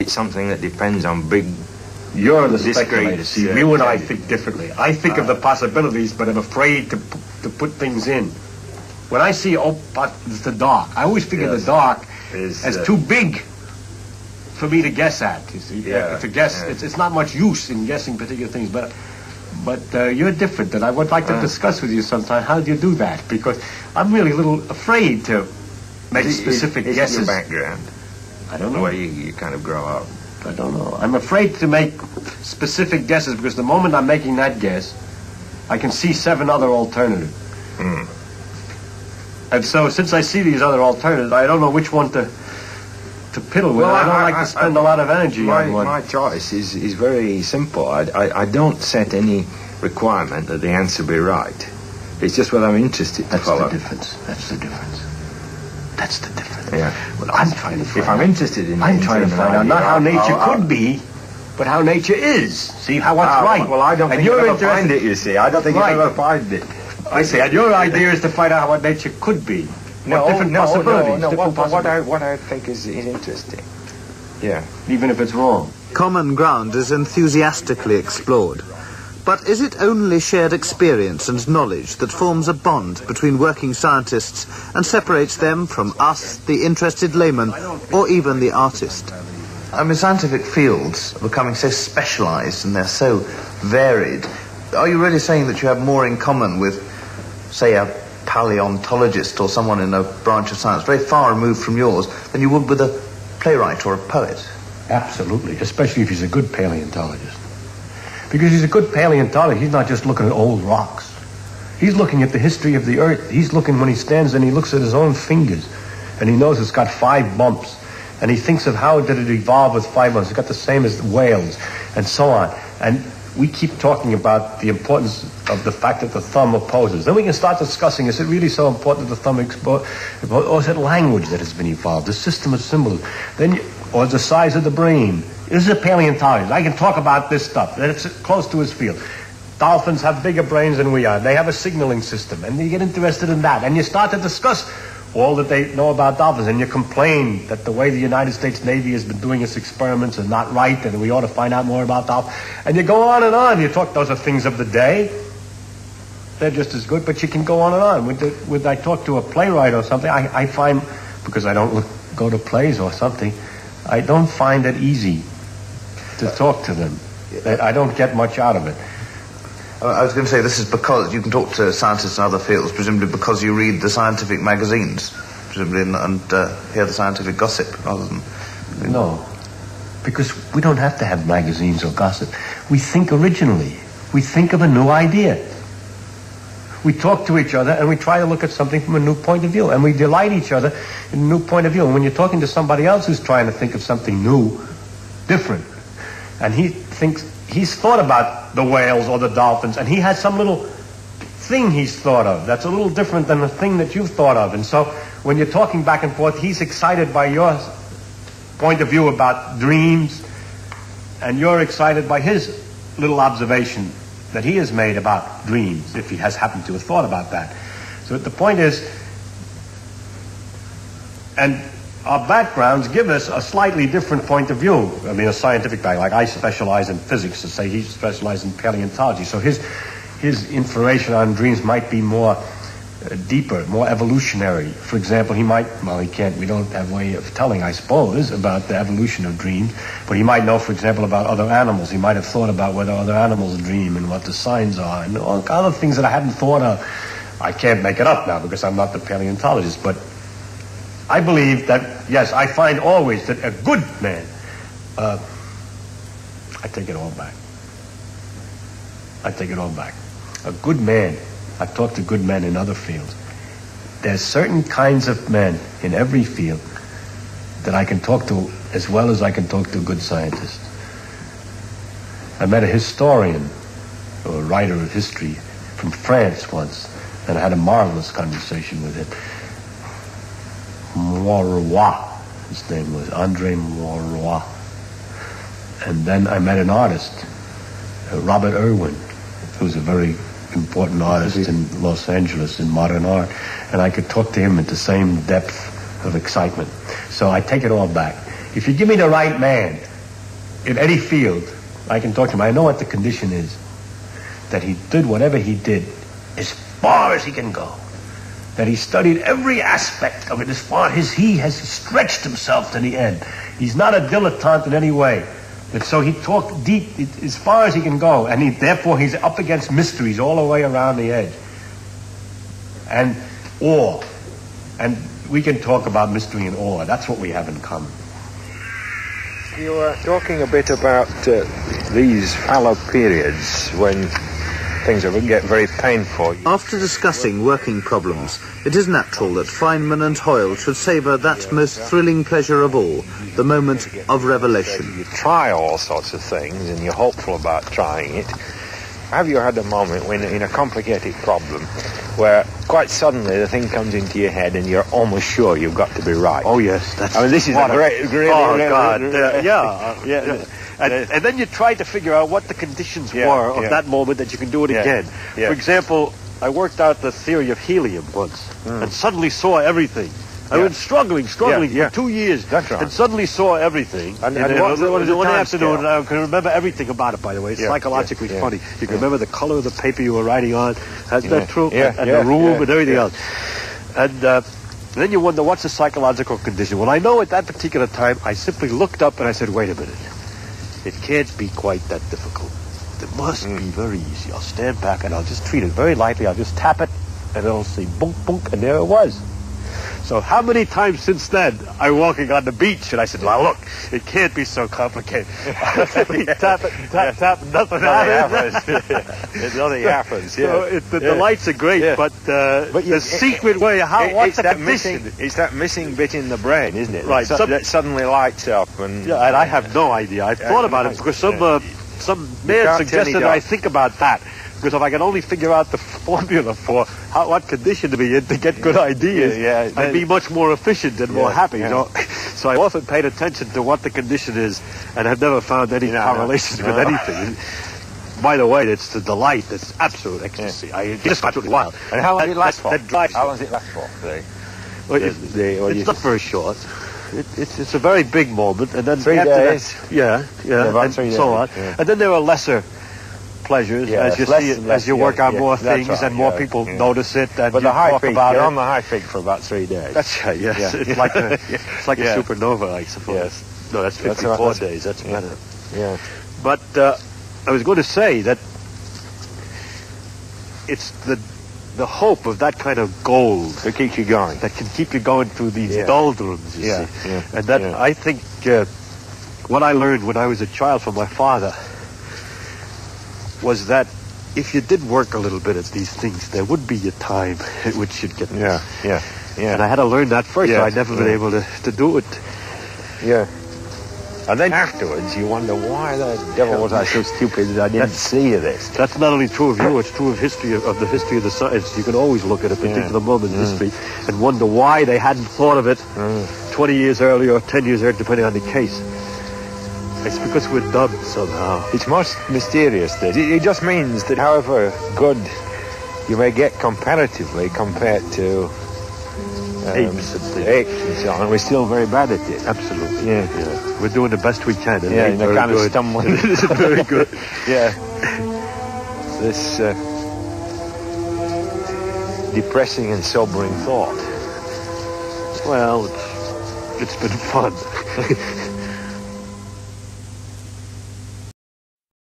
It's something that depends on big... You're the speculator. See, you and I think differently. I think of the possibilities, but I'm afraid to put things in. When I see the dark, I always figure the dark as too big for me to guess at. You see, to guess, it's not much use in guessing particular things. But you're different, and I would like to discuss with you sometime how do you do that, because I'm really a little afraid to make specific guesses. Is your background? I don't know. The way you kind of grow up. I don't know. I'm afraid to make specific guesses because the moment I'm making that guess, I can see 7 other alternatives. And so since I see these other alternatives, I don't know which one to piddle with. Well, I don't like to spend a lot of energy on one. My choice is very simple. I don't set any requirement that the answer be right. It's just what I'm interested to follow. That's the difference. That's the difference. Yeah. Well, I'm trying to find If I'm interested in... I'm trying to find out not how nature could be, but how nature is. See, what's right. Well, I don't think you'll ever find it, you see. I don't think you'll ever find it. I see. And your idea is to find out what nature could be. Different possibilities. What I think is interesting. Yeah. Even if it's wrong. Common ground is enthusiastically explored. But is it only shared experience and knowledge that forms a bond between working scientists and separates them from us, the interested layman, or even the artist? I mean, scientific fields are becoming so specialized and they're so varied. Are you really saying that you have more in common with, say, a paleontologist or someone in a branch of science very far removed from yours than you would with a playwright or a poet? Absolutely, especially if he's a good paleontologist. Because he's a good paleontologist, he's not just looking at old rocks. He's looking at the history of the earth. He's looking when he stands and he looks at his own fingers. And he knows it's got 5 bumps. And he thinks of how did it evolve with 5 bumps. It's got the same as the whales and so on. And we keep talking about the importance of the fact that the thumb opposes. Then we can start discussing, is it really so important that the thumb opposes? Or is it language that has been evolved, the system of symbols? Or the size of the brain? This is a paleontologist. I can talk about this stuff. It's close to his field. Dolphins have bigger brains than we are. They have a signaling system. And you get interested in that. And you start to discuss all that they know about dolphins. And you complain that the way the United States Navy has been doing its experiments is not right, and we ought to find out more about dolphins. And you go on and on. You talk, those are things of the day. They're just as good, but you can go on and on. When I talk to a playwright or something, I find, because I don't go to plays or something, I don't find it easy to talk to them. I don't get much out of it. I was going to say, this is because you can talk to scientists in other fields, presumably because you read the scientific magazines, presumably, and hear the scientific gossip rather than... No, because we don't have to have magazines or gossip. We think originally. We think of a new idea. We talk to each other and we try to look at something from a new point of view, and we delight each other in a new point of view. And when you're talking to somebody else who's trying to think of something new, different, and he thinks he's thought about the whales or the dolphins, and he has some little thing he's thought of that's a little different than the thing that you've thought of. And so when you're talking back and forth, he's excited by your point of view about dreams, and you're excited by his little observation that he has made about dreams, if he has happened to have thought about that. So the point is, and our backgrounds give us a slightly different point of view. I mean, a scientific background. Like I specialize in physics, to say he specializes in paleontology. So his information on dreams might be more deeper, more evolutionary. For example, he can't, we don't have a way of telling, I suppose, about the evolution of dreams, but he might know, for example, about other animals. He might have thought about whether other animals dream and what the signs are, and all other things that I hadn't thought of. I can't make it up now because I'm not the paleontologist, but I believe that, yes, I find always that a good man, I take it all back. A good man, I've talked to good men in other fields. There's certain kinds of men in every field that I can talk to as well as I can talk to a good scientist. I met a historian, or a writer of history, from France once, and I had a marvelous conversation with him. Maurois, his name was André Maurois. And then I met an artist, Robert Irwin, who's a very important artist in Los Angeles in modern art, and I could talk to him at the same depth of excitement. So I take it all back. If you give me the right man in any field, I can talk to him. I know what the condition is. That he did whatever he did as far as he can go. That he studied every aspect of it as far as he has stretched himself to the end. He's not a dilettante in any way. That so he talked deep as far as he can go, and therefore he's up against mysteries all the way around the edge. And awe. And we can talk about mystery and awe. That's what we have in common. You were talking a bit about these fallow periods when things get very painful. After discussing working problems, it is natural that Feynman and Hoyle should savour that most thrilling pleasure of all, the moment of revelation. You try all sorts of things and you're hopeful about trying it. Have you had a moment when, in a complicated problem, where quite suddenly the thing comes into your head and you're almost sure you've got to be right? Oh, yes. That's this is a great... And then you try to figure out what the conditions were of that moment that you can do it again. For example, I worked out the theory of helium once and suddenly saw everything. I was struggling for 2 years. That's right. And suddenly saw everything. And one afternoon, and I can remember everything about it, by the way. It's psychologically funny. You can remember the color of the paper you were writing on. Isn't that true? And the room and everything else. And then you wonder, what's the psychological condition? Well, I know at that particular time, I simply looked up and I said, wait a minute. It can't be quite that difficult. It must be very easy. I'll stand back and I'll just treat it very lightly. I'll just tap it and it'll say bunk, bunk, and there it was. So how many times since then I'm walking on the beach and I said, well, look, it can't be so complicated. Tap it, tap, nothing happens. Nothing happens, So the lights are great, but the secret way, what's the condition? It's that missing bit in the brain, isn't it? Right. That suddenly lights up. And I have no idea. I've thought about it because some man suggested I think about that. Because if I can only figure out the formula for what condition to be in to get good ideas, I'd be much more efficient and more happy. You know? So I often paid attention to what the condition is, and I've never found any correlations with anything. By the way, it's the delight. It's absolute ecstasy. It's just absolutely wild. And how long does it last for? How long does it last for? It's not very short. It's a very big moment, and then 3 days. And so on. And then there are lesser pleasures as you see it, as you work out more things and more people notice it and but you talk about it. You're on the high peak for about 3 days. That's right, yes. It's like a supernova, I suppose. Yes. No, that's 54 days. That's better. Yeah. But I was going to say that it's the hope of that kind of gold that keeps you going. That can keep you going through these doldrums, you see. And that I think what I learned when I was a child from my father was that if you did work a little bit at these things, there would be a time at which you'd get this. And I had to learn that first, so I'd never been able to do it. Yeah. And then afterwards, you wonder, why the devil was I so stupid that I didn't see this? That's not only true of you, it's true of the history of the science. You can always look at a particular moment in history and wonder why they hadn't thought of it 20 years earlier or 10 years earlier, depending on the case. It's because we're dumb somehow. It's most mysterious, this. It just means that however good you may get comparatively compared to apes and so on, we're still very bad at it. Absolutely. Yeah. We're doing the best we can. And in a kind of stumbling. It's very good. This depressing and sobering thought. Well, it's been fun.